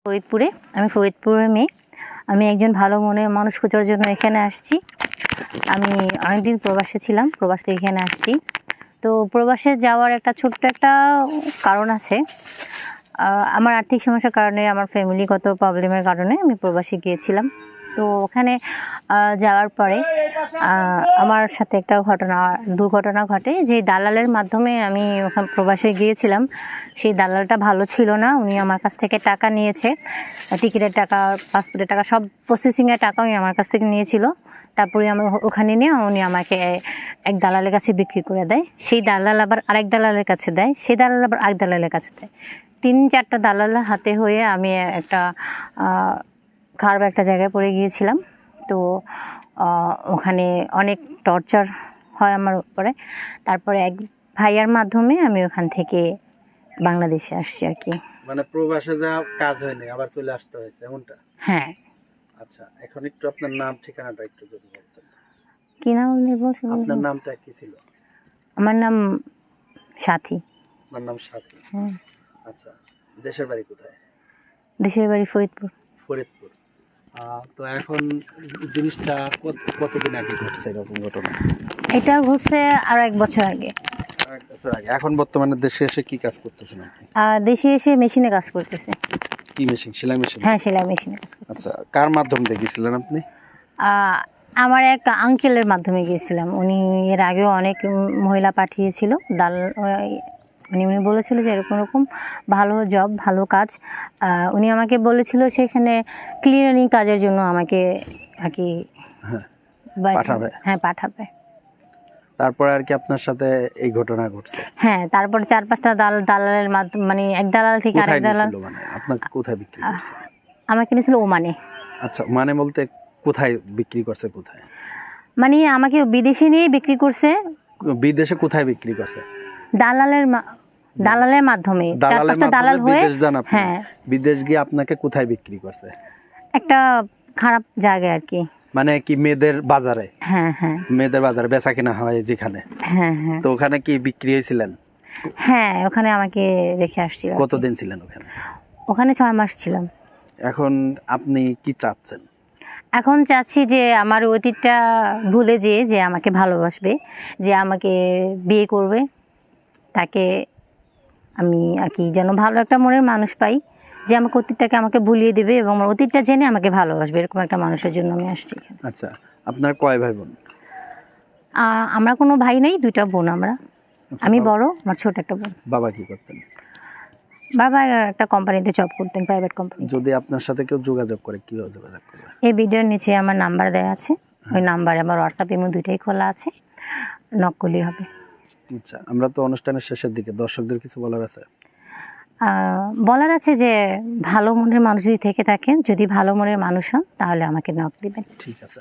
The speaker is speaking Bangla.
ফরিদপুরে। আমি ফরিদপুরের মেয়ে। আমি একজন ভালো মনের মানুষ খোঁজার জন্য এখানে আসছি। আমি অনেকদিন প্রবাসে ছিলাম, প্রবাস থেকে এখানে আসছি। তো প্রবাসে যাওয়ার একটা ছোট্ট একটা কারণ আছে। আমার আর্থিক সমস্যার কারণে, আমার ফ্যামিলিগত প্রবলেমের কারণে আমি প্রবাসে গিয়েছিলাম। তো ওখানে যাওয়ার পরে আমার সাথে একটা দুর্ঘটনা ঘটে। যে দালালের মাধ্যমে আমি ওখানে প্রবাসে গিয়েছিলাম, সেই দালালটা ভালো ছিল না। উনি আমার কাছ থেকে টাকা নিয়েছে, টিকিটের টাকা, পাসপোর্টের টাকা, সব প্রসেসিংয়ের টাকা উনি আমার কাছ থেকে নিয়েছিল। তারপরে আমি ওখানে নিয়ে উনি আমাকে এক দালালের কাছে বিক্রি করে দেয়। সেই দালাল আবার আরেক দালালের কাছে দেয়, সেই দালাল আবার আরেক দালালের কাছে দেয়। 3-4টা দালালের হাতে হয়ে আমি একটা খারাপ একটা জায়গায় পড়ে গিয়েছিলাম। তো ওখানে অনেক টর্চার হয় আমার উপরে। তারপরে এক ভাইয়ার মাধ্যমে আমি ওখান থেকে বাংলাদেশে আসছি আর কি। মানে প্রবাসে যা কাজ হয়নি, আবার চলে আসতে হয়েছে এমনটা? হ্যাঁ। আচ্ছা, এখন একটু আপনার নাম ঠিকানাটা একটু যদি বলতেন। কি নাম বলছেন? আপনার নামটা কি ছিল? আমার নাম সাথী। আপনার নাম সাথী। আচ্ছা, দেশের বাড়ি কোথায়? দেশের বাড়ি ফরিদপুর। ফরিদপুর। তো এখন জিনিসটা কতদিন আগে ঘটছে এরকম ঘটনা? এটা ঘটছে আরো 1 বছর আগে। 1 বছর আগে। এখন বর্তমানে দেশে এসে কি কাজ করতেছেন আপনি? দেশে এসে মেশিনে কাজ করতেছে। কি মেশিন? সেলাই মেশিন? হ্যাঁ, সেলাই মেশিনে কাজ করতেছে। আচ্ছা, কার মাধ্যমে দেখেছিলেন আপনি? আমার এক আঙ্কেলের মাধ্যমে গিয়েছিলাম। উনি এর আগেও অনেক মহিলা পাঠিয়েছিল। উনি বলেছিল যে এরকম ভালো জব, ভালো কাজ। উনি আমাকে বলেছিল সেখানে ক্লিনারিং কাজের জন্য আমাকে আর কি পাঠাবে। হ্যাঁ, পাঠাবে। তারপরে আর কি আপনার সাথে এই ঘটনা ঘটছে? হ্যাঁ, তারপর 4-5টা দালালের মাধ্যমে, মানে এক দালাল থেকে আরেক দালাল। মানে আপনাকে কোথায় বিক্রি করছে? আমাকে নিয়েছিল ওমানে। আচ্ছা, মানে বলতে কোথায় বিক্রি করছে? কোথায় মানে আমাকে বিদেশে নিয়ে বিক্রি করছে। বিদেশে কোথায় বিক্রি করছে? দালালের মাধ্যমে। 4-5টা দালাল হয়ে। হ্যাঁ, বিদেশ গিয়ে আপনাকে কোথায় বিক্রি করছে? একটা খারাপ জায়গায় আর কি। মানে কি মেয়েদের বাজারে? হ্যাঁ হ্যাঁ, মেয়েদের বাজারে বেচা কিনা হয় যেখানে। হ্যাঁ হ্যাঁ। তো ওখানে কি বিক্রি হয়েছিলেন? হ্যাঁ, ওখানে আমাকে রেখে আসছিল। কতদিন ছিলেন ওখানে? ওখানে 6 মাস ছিলাম। এখন আপনি কি চাচ্ছেন? এখন চাচ্ছি যে আমার অতীতটা ভুলে যেয়ে যে আমাকে ভালোবাসবে, যে আমাকে বিয়ে করবে, তাকে আমি আর কি যেন ভালো একটা মনের মানুষ পাই, যে আমাকে অতীতটাকে আমাকে ভুলিয়ে দেবে এবং আমার অতীতটা জেনে আমাকে ভালোবাসবে, এরকম একটা মানুষের জন্য আমি আসছি। আচ্ছা, আপনার কয় ভাই বোন? আমরা কোনো ভাই নেই, 2টা বোন আমরা। আমি বড়, আমার ছোট একটা বোন। বাবা কি করতেন? বাবা একটা কোম্পানিতে জব করতেন, প্রাইভেট কোম্পানি। যদি আপনার সাথে কেউ যোগাযোগ করে, কিভাবে যোগাযোগ করবে? এই ভিডিওর নিচে আমার নাম্বার দেওয়া আছে। ওই নাম্বারে আমার হোয়াটসঅ্যাপ ইমো 2টাই খোলা আছে, নক করলেই হবে। আচ্ছা, আমরা তো অনুষ্ঠানের শেষের দিকে, দর্শকদের কিছু বলার আছে? বলার আছে যে ভালো মনের মানুষ যদি থেকে থাকেন, যদি ভালো মনের মানুষ হন, তাহলে আমাকে নক দিবেন। ঠিক আছে।